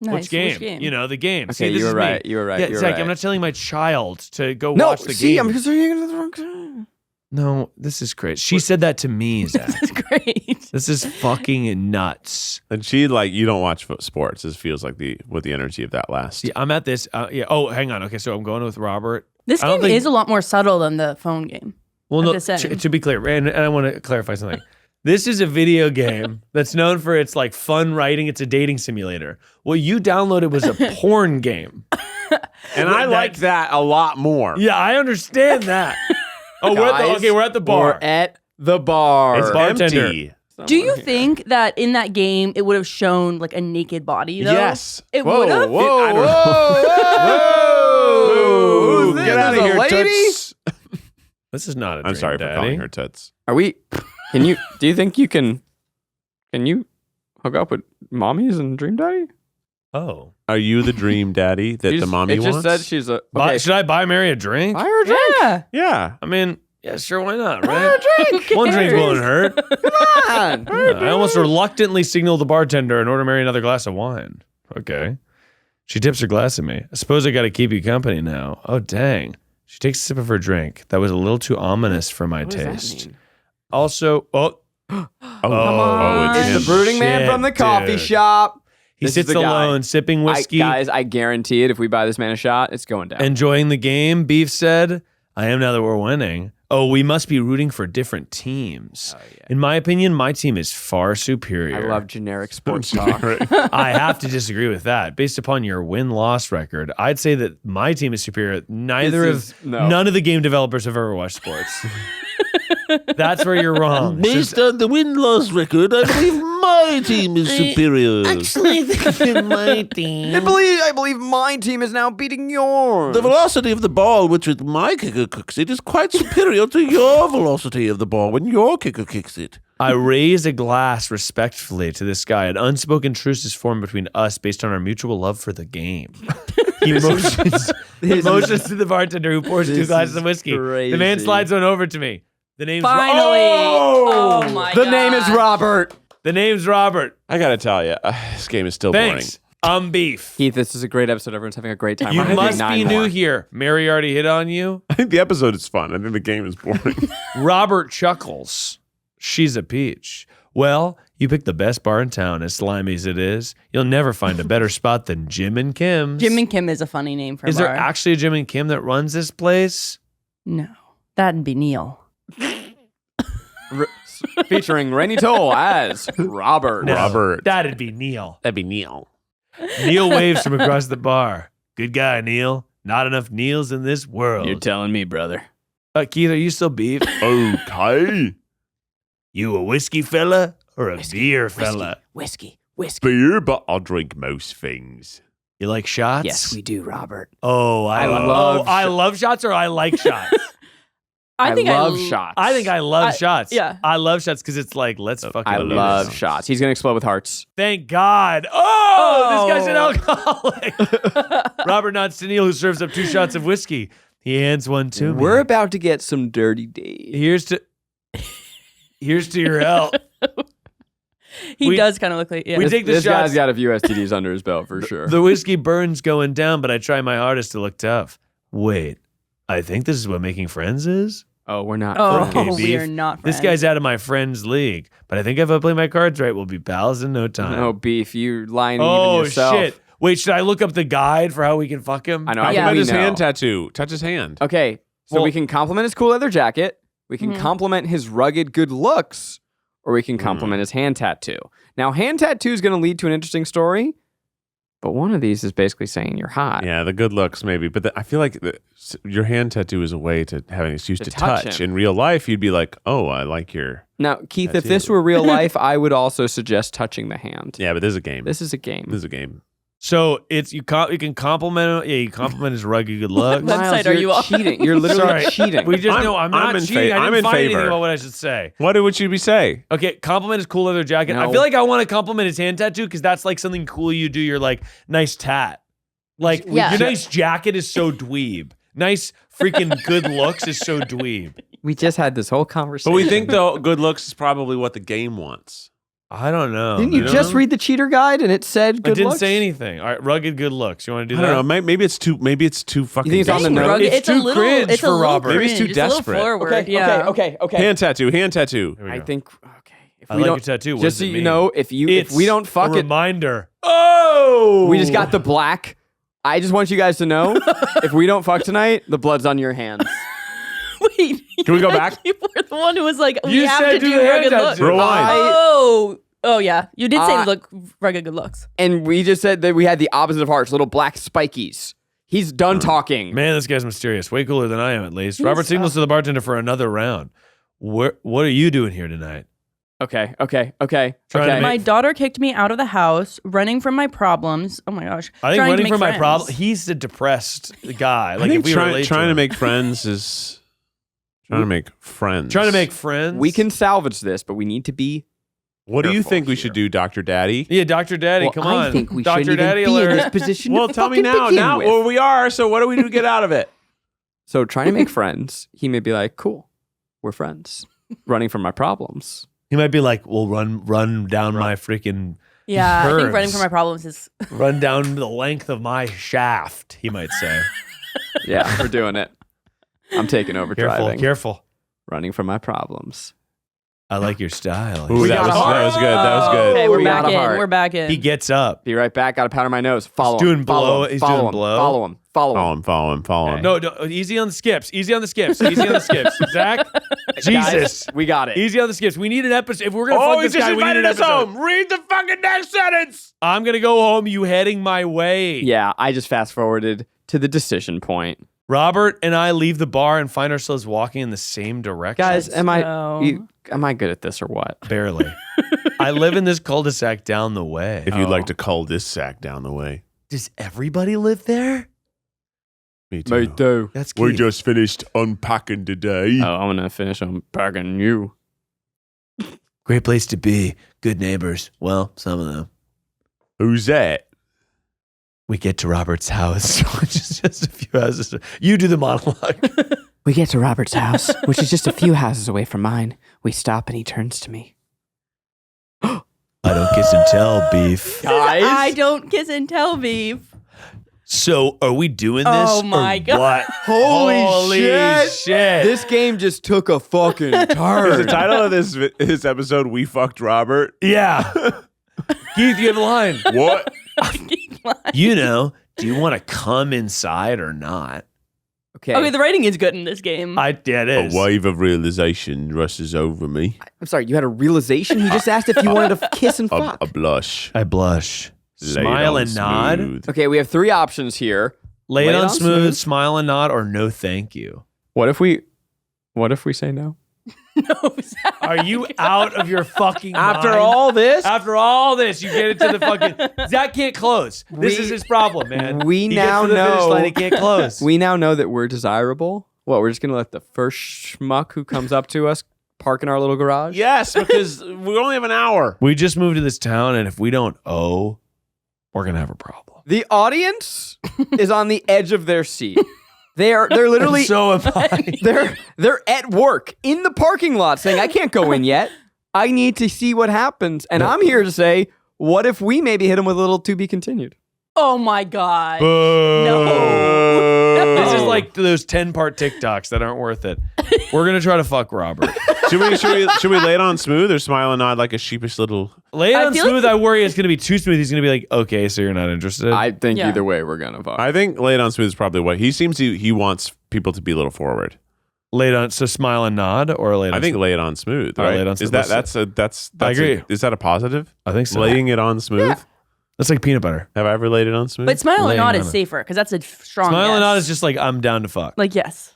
Nice. Which game? You know, the game. Okay, See, this you were is right. me. You were right. Yeah, you were Zach, right. I'm not telling my child to go No, watch the see, game. I'm just saying the wrong time. No, this is crazy. She said that to me, Zach. That's great. This is fucking nuts. And she you don't watch sports. This feels like what the energy of that lasts. Yeah, I'm at this. Yeah. Oh, hang on. Okay, so I'm going with Robert. This I don't game think- is a lot more subtle than the phone game. Well, at no. this end. To be clear, and I want to clarify something. This is a video game that's known for its like fun writing. It's a dating simulator. What you downloaded was a porn game. And I like that a lot more. Yeah, I understand that. Oh, Guys, we're at the bar. We're at the bar. It's bartender. empty. Do you think that in that game it would have shown like a naked body though? Yes. It Whoa, would have? whoa, I don't whoa, Who's this? Get out of There's here, a lady? toots. This is not a I'm dream, sorry for Daddy. calling her toots. Are we? Do you think you can hook up with mommies and Dream Daddy? Oh. Are you the dream daddy that the mommy it wants? just said she's a. Buy- Okay, should I buy Mary a drink? buy her a drink. Yeah. Yeah. I mean, yeah, sure, why not, Buy her right? a drink. One drink won't hurt. Come on. I almost reluctantly signal the bartender and order Mary another glass of wine. Okay. She tips her glass at me. I suppose I got to keep you company now. Oh, dang. She takes a sip of her drink. That was a little too ominous for my What does that taste. mean? Also, Oh, on. it's It's him. the brooding man Shit, from the coffee dude. shop. he This is sits the guy. alone, sipping whiskey, Guys, I guarantee it. If we buy this man a shot, it's going down. enjoying the game. Beef said, I am now that we're winning. Oh, we must be rooting for different teams. Oh, yeah. In my opinion, my team is far superior. I love generic sports talk. I have to disagree with that. Based upon your win-loss record, I'd say that my team is superior. None of the game developers have ever watched sports. That's where you're wrong. Based on the win-loss record, I believe my team is superior. Actually, I think my team. I believe my team is now beating yours. The velocity of the ball, which with my kicker kicks it, is quite superior to your velocity of the ball when your kicker kicks it. I raise a glass respectfully to this guy. An unspoken truce is formed between us based on our mutual love for the game. He motions to the bartender who pours 2 glasses of whiskey. The man crazy. slides one over to me. The name's Finally. Oh! Oh my the god. name is Robert. The name's Robert. I got to tell you, this game is still Thanks. I'm Beef. Keith, this is a great episode. Everyone's having a great time. You We're gonna do must 9 be more. new here. Mary already hit on you. boring. I think the episode is fun. I think the game is boring. Robert chuckles. She's a peach. Well, you picked the best bar in town, as slimy as it is. You'll never find a better spot than Jim and Kim's. Jim and Kim is a funny name for a Is there bar. actually a Jim and Kim that runs this place? No. That'd be Neil. Featuring Rainie Toll as Robert. No, Robert. That'd be Neil. That'd be Neil. Neil waves from across the bar. Good guy, Neil. Not enough Neils in this world. You're telling me, brother. Keith, are you still Beef? Okay. You a whiskey fella or a beer fella? Whiskey. Beer, but I'll drink most things. You like shots? Yes, we do, Robert. Oh, I love love shots or I like shots. I love shots. I think I love shots. Yeah. I love shots because it's like, let's fucking I do love this. shots. He's gonna explode with hearts. Thank God. Oh, this guy's an alcoholic. Robert nods to Neil, who serves up 2 shots of whiskey. He hands one to me. We're about to get some dirty days. Here's to your health. He does kind of look like, yeah. We take the This shots. guy's got a few STDs under his belt for sure. The whiskey burns going down, but I try my hardest to look tough. Wait, I think this is what making friends is? Oh, we're not. Oh, friends. Okay, we Beef. are not friends. This guy's out of my friends' league, but I think if I play my cards right, we'll be pals in no time. No beef. You lying to Oh, even yourself. shit. Wait, should I look up the guide for how we can fuck him? I know. Yeah. I Compliment think we his know. hand tattoo. Touch his hand. Okay, so Well- we can compliment his cool leather jacket. We can compliment his rugged good looks, or we can compliment his hand tattoo. Now, hand tattoo is going to lead to an interesting story, but one of these is basically saying you're hot. Yeah, the good looks maybe, but I feel like your hand tattoo is a way to have an excuse To to touch touch. him. In real life, you'd be like, "Oh, I like your." Now, Keith, if Tattoo. this were real life, I would also suggest touching the hand. Yeah, but this is a game. This is a game. This is a game. So it's you can compliment him. Yeah, you compliment his rugged good looks. What website are you're you on? cheating. You're literally Sorry. cheating. We just know I'm not I'm in cheating. fa- I I'm didn't in find anything favor. about what I should say. What would you say? Okay, compliment his cool leather jacket. I No. feel like I want to compliment his hand tattoo because that's like something cool you do. You're like, nice tat. Like, Yeah. your nice jacket is so dweeb. Nice freaking good looks is so dweeb. We just had this whole conversation. But we think though, good looks is probably what the game wants. I don't know. Didn't you know? just read the cheater guide and it said I good didn't looks? say anything. All right, rugged good looks. You want to do I don't that? know. Maybe it's too. Maybe it's too fucking. think it's on the desperate. nose? Rugged- It's a too little, cringe it's for a little Robert. Maybe it's too cringe. It's a little desperate. forward. Okay, yeah. okay. Hand tattoo. Hand tattoo. Here we I go. think if I we like don't, your tattoo. What just does so it you mean? know, if we don't fuck a it, reminder. Oh, we just got the black. I just want you guys to know, if we don't fuck tonight, the blood's on your hands. Wait. Can we go back? You were the one who was like, we You have said to do do the hand rugged looks. tattoo. Rewind. Oh, yeah. You did say Uh, look rugged good looks. And we just said that we had the opposite of hearts, little black spikies. He's done talking. Man, this guy's mysterious. Way cooler than I am, at least. Robert signals to the bartender for another round. What are you doing here tonight? Okay. Trying to Okay. My daughter kicked me out of the house, running from my problems. Oh my gosh. I think Trying to running make from my friends. problem. He's a depressed guy. I Like think if we relate trying to to him. make friends is trying to make friends. Trying to make friends. We can salvage this, but we need to be. What do you careful think we here. should do, Dr. Daddy? Yeah, Dr. Daddy, Well, come on. I think we Dr. shouldn't Daddy even be in alert. this position. Well, to tell me fucking now. begin Now, with. well, we are. So what do we do to get out of it? So trying to make friends, he may be like, "Cool, we're friends." Running from my problems. He might be like, "Well, run down my freaking Yeah, I think Curves. running from my problems is. run down the length of my shaft." He might say. Yeah, we're doing it. I'm taking over driving. Careful. Running from my problems. I like your style. Ooh, We that got was a heart. good. That was good. Okay, We we're got back a in. heart. We're back in. He gets up. Be right back. Got to powder my nose. Follow He's him. doing Follow blow. him. He's Follow doing him. blow. Follow him. Follow him. Follow him. No, easy on the skips. Easy on the skips. Easy on the skips. Zach, Jesus. Guys, we got it. Easy on the skips. We need an episode. If we're gonna Oh, fuck he this just guy, we need invited an us episode. home. Read the fucking next sentence. I'm gonna go home. You heading my way? Yeah, I just fast forwarded to the decision point. Robert and I leave the bar and find ourselves walking in the same direction. Guys, am go. I good at this or what? Barely. I live in this cul-de-sac down the way. If you'd like to call this sack down the way. Does everybody live there? Me too. too. That's We Keith. just finished unpacking today. Oh, I'm gonna finish unpacking you. Great place to be. Good neighbors. Well, some of them. Who's that? We get to Robert's house, which is just a few houses. You do the monologue. We get to Robert's house, which is just a few houses away from mine. We stop and he turns to me. I don't kiss and tell, beef. Guys? I don't kiss and tell beef. So, are we doing this? Oh my or God. What? Holy shit. shit. This game just took a fucking Is the turn. title of this episode "We Fucked Robert"? Yeah. Keith, you have a line. What? You know, do you want to come inside or not? Okay, the writing is good in this game. Yeah, it A is. wave of realization rushes over me. I'm sorry, you had a realization? He just asked if you wanted to kiss and fuck. A blush. I blush. Laid Smile on and nod. smooth. Okay, we have three options here. Lay it on smooth, smooth. smile and nod, or no thank you. What if we say no? No, Are you out of your fucking After mind? all this, After all this, you get it to the fucking... Zach can't close. This is his problem, man. we He now gets to the finish know- line, he can't close. we now know that we're desirable. What, we're just going to let the first schmuck who comes up to us park in our little garage? Yes, because we only have an hour. We just moved to this town, and if we don't owe, we're going to have a problem. The audience is on the edge of their seat. They're literally So am I. they're at work in the parking lot saying, I can't go in yet. I need to see what happens. And I'm here to say, what if we maybe hit him with a little to be continued? Oh my God. Boo. No. This is like those 10-part TikToks that aren't worth it. We're going to try to fuck Robert. Should we lay it on smooth or smile and nod like a sheepish little? Lay it I on feel smooth. like- I worry it's going to be too smooth. He's going to be like, okay, so you're not interested. I think Yeah. either way we're going to fuck. I think lay it on smooth is probably what he seems to. He wants people to be a little forward. Lay it on, so smile and nod, or lay it on I think smooth? lay it on smooth. All right, Right? lay it on Is smooth. that's I agree. is that a positive? I think so. Laying it on smooth. Yeah. That's like peanut butter. Have I ever laid it on smooth? But smile and Laying nod on is it. safer because that's a strong Smile yes. and nod is just like, I'm down to fuck. Like, yes.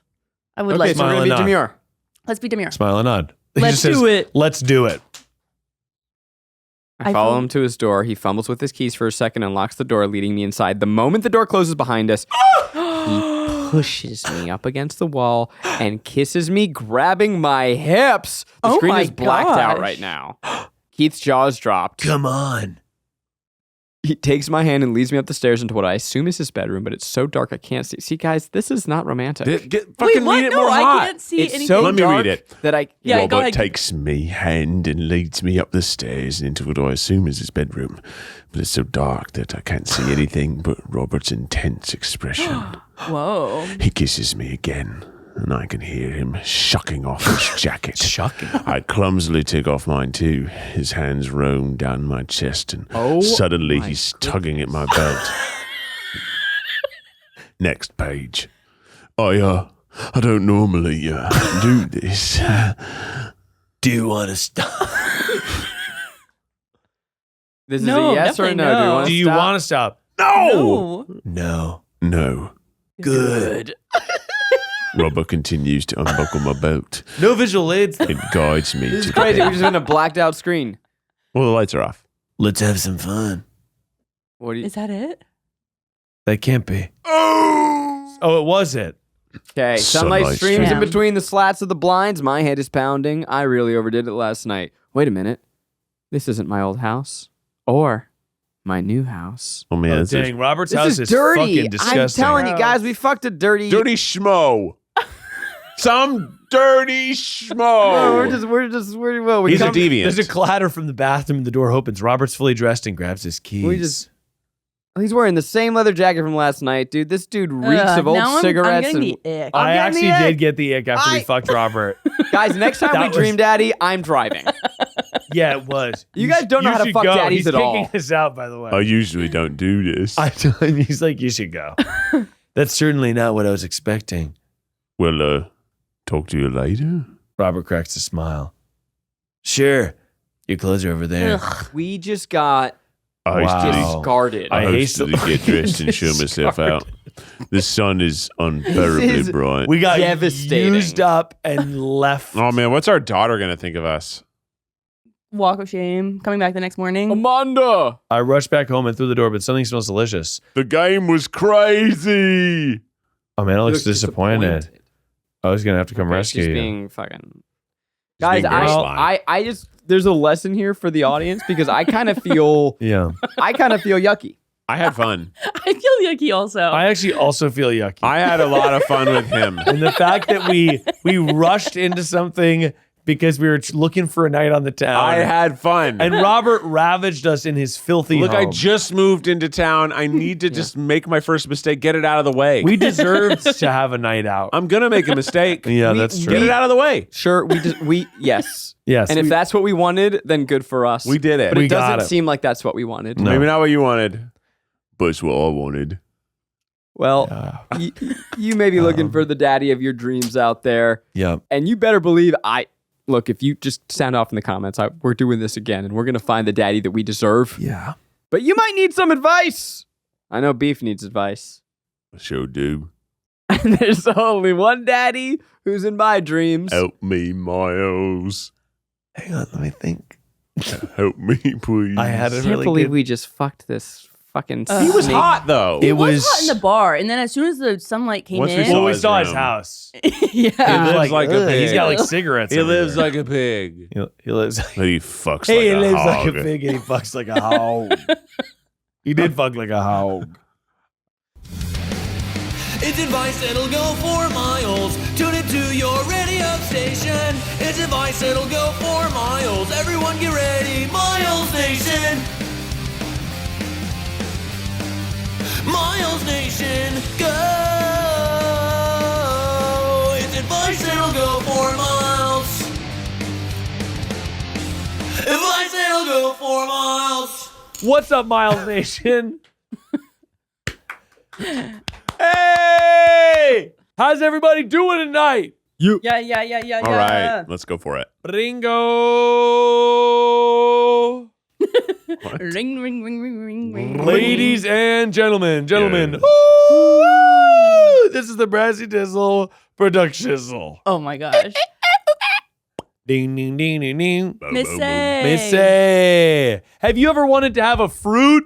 I would Okay, like so we're Smile going and to be nod. demure. Let's be demure. Smile and nod. He Let's just says, do it. Let's do it. I follow him to his door. He fumbles with his keys for a second and locks the door, leading me inside. The moment the door closes behind us, he pushes me up against the wall and kisses me, grabbing my hips. The Oh screen my is blacked out gosh. right now. Keith's jaw is dropped. Come on. He takes my hand and leads me up the stairs into what I assume is his bedroom, but it's so dark I can't see. See, guys, this is not romantic. Fucking what? read it No, more I hot. can't see It's anything. so Let me dark read it. that I Yeah, go Robert ahead. takes me hand and leads me up the stairs and into what I assume is his bedroom. But it's so dark that I can't see anything but Robert's intense expression. Whoa. He kisses me again, and I can hear him shucking off his jacket. Shocking. I clumsily take off mine too. His hands roam down my chest, and suddenly my he's tugging at my belt. Next page. I don't normally do this. Do you want to stop? This is No, a yes or a definitely no. Do you no. want Do to you want to stop? No. No. No. Good. Robert continues to unbuckle my belt. No visual aids. It guides me This to is crazy. the We're bed. just in a blacked out screen. Well, the lights are off. Let's have some fun. What do you? Is that it? That can't be. Oh, it was it. Okay, sunlight Sunlight streams in streams. between the slats of the blinds. My head is pounding. I really overdid it last night. Wait a minute. This isn't my old house or my new house. Oh, man. Oh, it's dang, Robert's This house is dirty. fucking disgusting. I'm telling you guys, we fucked a dirty. dirty schmo. Some dirty schmo. Well, we He's a come- deviant. There's a clatter from the bathroom and the door opens. Robert's fully dressed and grabs his keys. We just. He's wearing the same leather jacket from last night, dude. This dude reeks of old now cigarettes. I'm and getting the ick. I'm I getting actually the ick. did get the ick after we fucked Robert. Guys, next time That we was- dream daddy, I'm driving. Yeah, it was. You guys don't know you how to should fuck go. daddies He's at all. kicking us out, by the way. I usually don't do this. I told him, he's like, you should go. That's certainly not what I was expecting. Well, talk to you later. Robert cracks a smile. Sure. Your clothes are over there. Ugh. We just got I Wow. hastily- discarded. I I hastily- hastily get dressed and show myself out. The sun is unbearably This is- bright. We got Devastating. used up and left. Oh man, what's our daughter gonna think of us? Walk of shame. Coming back the next morning. Amanda. I rushed back home and through the door, but something smells delicious. The game was crazy. Oh man, it looks Looks disappointed. I was gonna have to come Okay, rescue she's you. being fucking. Guys, being very sly. I just there's a lesson here for the audience because I kind of feel Yeah. yucky. I had fun. I feel yucky also. I actually also feel yucky. I had a lot of fun with him. And the fact that we rushed into something because we were looking for a night on the town. I had fun. and Robert ravaged us in his filthy Look, I home. just moved into town. I need to just make my first mistake, get it out of the way. We deserved to have a night out. I'm gonna make a mistake. Yeah, we- that's true. Get it out of the way. Sure, we yes. Yes. And if that's what we wanted, then good for us. We did it. But We it got doesn't it. seem like that's what we wanted. No. Maybe not what you wanted, but it's what I wanted. Well, you may be looking for the daddy of your dreams out there, yeah. and you better believe look. If you just sound off in the comments, we're doing this again, and we're gonna find the daddy that we deserve. Yeah. But you might need some advice. I know Beef needs advice. I sure do. And there's only one daddy who's in my dreams. Help me, Miles. Hang on, let me think. Help me, please. I had I a can't really believe good. we just fucked this fucking He was snake. hot though. It It was was- hot in the bar, and then as soon as the sunlight came Once we in, saw Well, we his saw his room. house. yeah, He lives like a pig. He's got like cigarettes. He lives everywhere. like a pig. He lives. But he fucks He like a lives hog. like a pig and he fucks like a hog. He did fuck like a hog. It's advice that'll go for miles. Tune it to your radio station. It's advice that'll go for miles. Everyone get ready, Miles Nation. Miles Nation, go. It's advice that'll go for miles. Advice that'll go for miles. What's up, Miles Nation? Hey! How's everybody doing tonight? yeah. All right, let's go for it. Ringo! Ring, ring, ring, ring, ring, ring. Ladies and gentlemen. Yeah. Woo! This is the Brassy Dizzle Production. Oh my gosh, Ding, ding, ding, ding, ding. Missy. Missy. Have you ever wanted to have a fruit?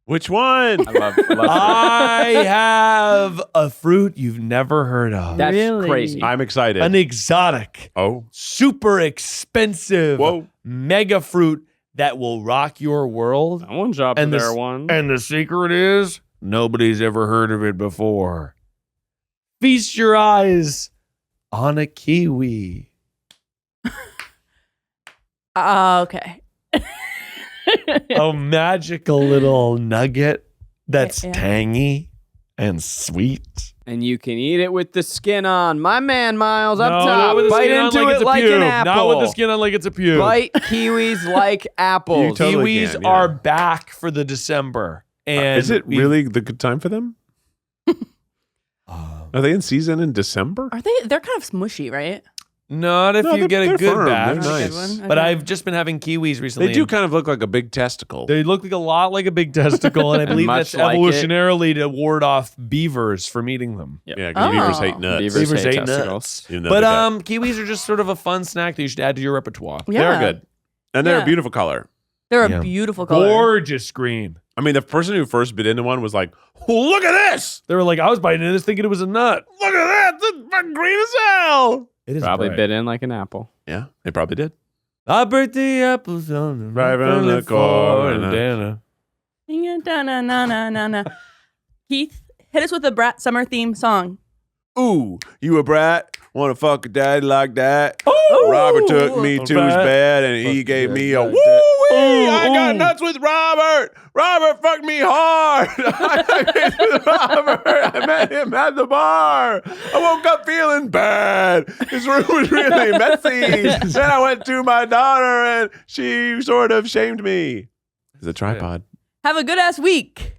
Which one? I love I have a fruit you've never heard of. That's Really? crazy. I'm excited. An exotic, Oh, super expensive whoa. mega fruit that will rock your world. I want to drop And there this- one. And the secret is nobody's ever heard of it before. Feast your eyes on a kiwi. Okay. A magical little nugget that's Yeah. tangy and sweet. And you can eat it with the skin on. My man, Miles, up No, top. not with the Bite skin on into like it it's a like pube. an apple. Not with the skin on like it's a pube. Bite kiwis like apples. You totally Kiwis can, yeah. are back for the December. And Is it we- really the good time for them? Are they in season in December? Are they? They're kind of smushy, right? Not if No, you get a they're good firm. batch. They're Not a nice. good one? But Okay. I've just been having kiwis recently. They do kind of look like a big testicle. They look like a lot like a big testicle, and I believe Much that's like evolutionarily to ward off beavers from eating them. Yeah, because beavers hate nuts. Beavers Beavers hate hate testicles. nuts. You know But that. kiwis are just sort of a fun snack that you should add to your repertoire. Yeah. They're good. And they're Yeah. a beautiful color. They're Yeah. a beautiful color. Gorgeous green. I mean, the person who first bit into one was like, look at this! They were like, I was biting into this thinking it was a nut. Look at that! This is fucking green as hell! It is Probably bright. bit in like an apple. Yeah, they probably did. I burnt the apples on the Right around the corner. Na-na-na-na-na. Keith, hit us with a Brat Summer theme song. Ooh, you a brat? Want to fuck a daddy like that? Ooh. Robert took me to his brat. bed and he Fuck gave a me daddy a like woo that. wee. I Ooh, got ooh. nuts with Robert. Robert fucked me hard. I got nuts with Robert. I met him at the bar. I woke up feeling bad. His room was really messy. Then I went to my daughter and she sort of shamed me. It's a tripod. Have a good ass week.